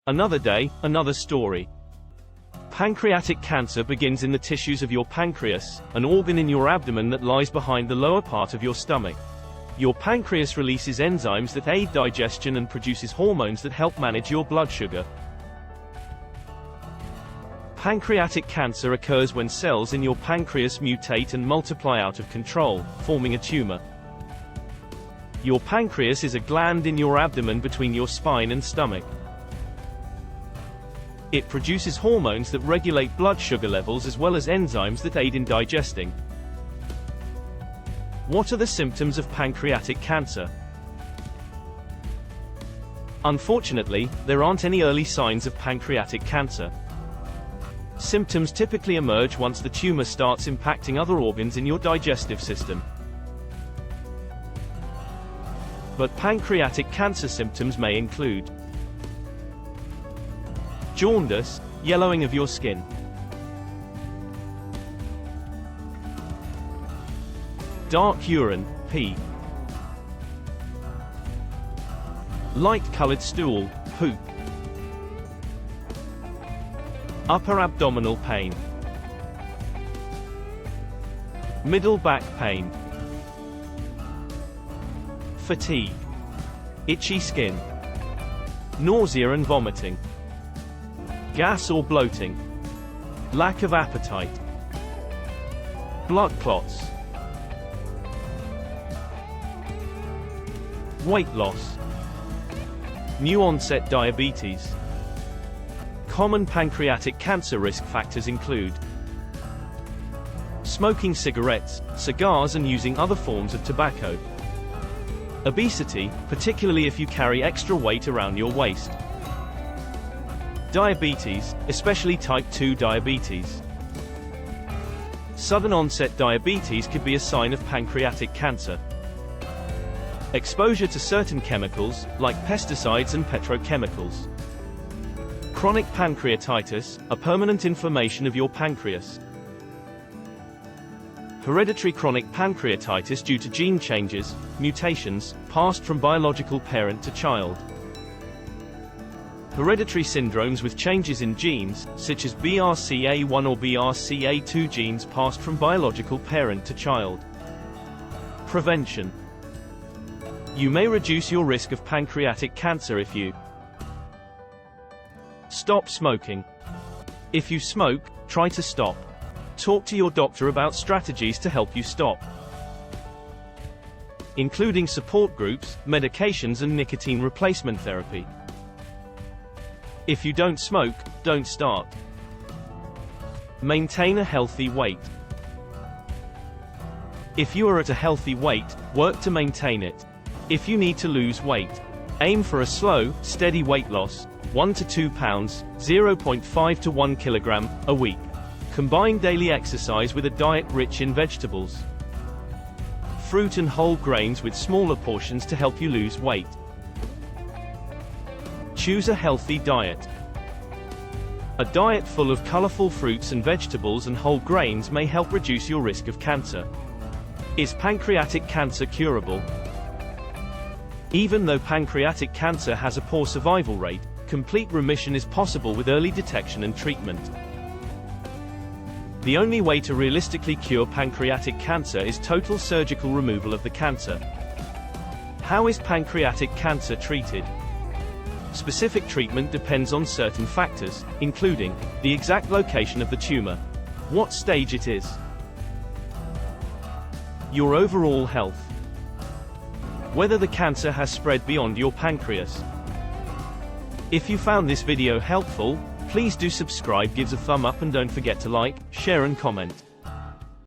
Another day, another story. Pancreatic cancer begins in the tissues of your pancreas, an organ in your abdomen that lies behind the lower part of your stomach. Your pancreas releases enzymes that aid digestion and produces hormones that help manage your blood sugar. Pancreatic cancer occurs when cells in your pancreas mutate and multiply out of control, forming a tumor. Your pancreas is a gland in your abdomen between your spine and stomach. It produces hormones that regulate blood sugar levels as well as enzymes that aid in digesting. What are the symptoms of pancreatic cancer? Unfortunately, there aren't any early signs of pancreatic cancer. Symptoms typically emerge once the tumor starts impacting other organs in your digestive system. But pancreatic cancer symptoms may include jaundice, yellowing of your skin, dark urine, pee, light-colored stool, poop, upper abdominal pain, middle back pain, fatigue, itchy skin, nausea and vomiting, gas or bloating, lack of appetite, blood clots, weight loss, new onset diabetes. Common pancreatic cancer risk factors include smoking cigarettes, cigars and using other forms of tobacco, obesity, particularly if you carry extra weight around your waist, diabetes, especially type 2 diabetes. Sudden onset diabetes could be a sign of pancreatic cancer. Exposure to certain chemicals, like pesticides and petrochemicals. Chronic pancreatitis, a permanent inflammation of your pancreas. Hereditary chronic pancreatitis due to gene changes, mutations, passed from biological parent to child. Hereditary syndromes with changes in genes, such as BRCA1 or BRCA2 genes passed from biological parent to child. Prevention. You may reduce your risk of pancreatic cancer if you stop smoking. If you smoke, try to stop. Talk to your doctor about strategies to help you stop, including support groups, medications and nicotine replacement therapy. If you don't smoke, don't start. Maintain a healthy weight. If you are at a healthy weight, work to maintain it. If you need to lose weight, aim for a slow, steady weight loss, 1 to 2 pounds, 0.5 to 1 kilogram, a week. Combine daily exercise with a diet rich in vegetables, fruit and whole grains with smaller portions to help you lose weight. Choose a healthy diet. A diet full of colorful fruits and vegetables and whole grains may help reduce your risk of cancer. Is pancreatic cancer curable? Even though pancreatic cancer has a poor survival rate, complete remission is possible with early detection and treatment. The only way to realistically cure pancreatic cancer is total surgical removal of the cancer. How is pancreatic cancer treated? Specific treatment depends on certain factors, including the exact location of the tumor, what stage it is, your overall health, whether the cancer has spread beyond your pancreas. If you found this video helpful, please do subscribe, give a thumb up and don't forget to like, share and comment.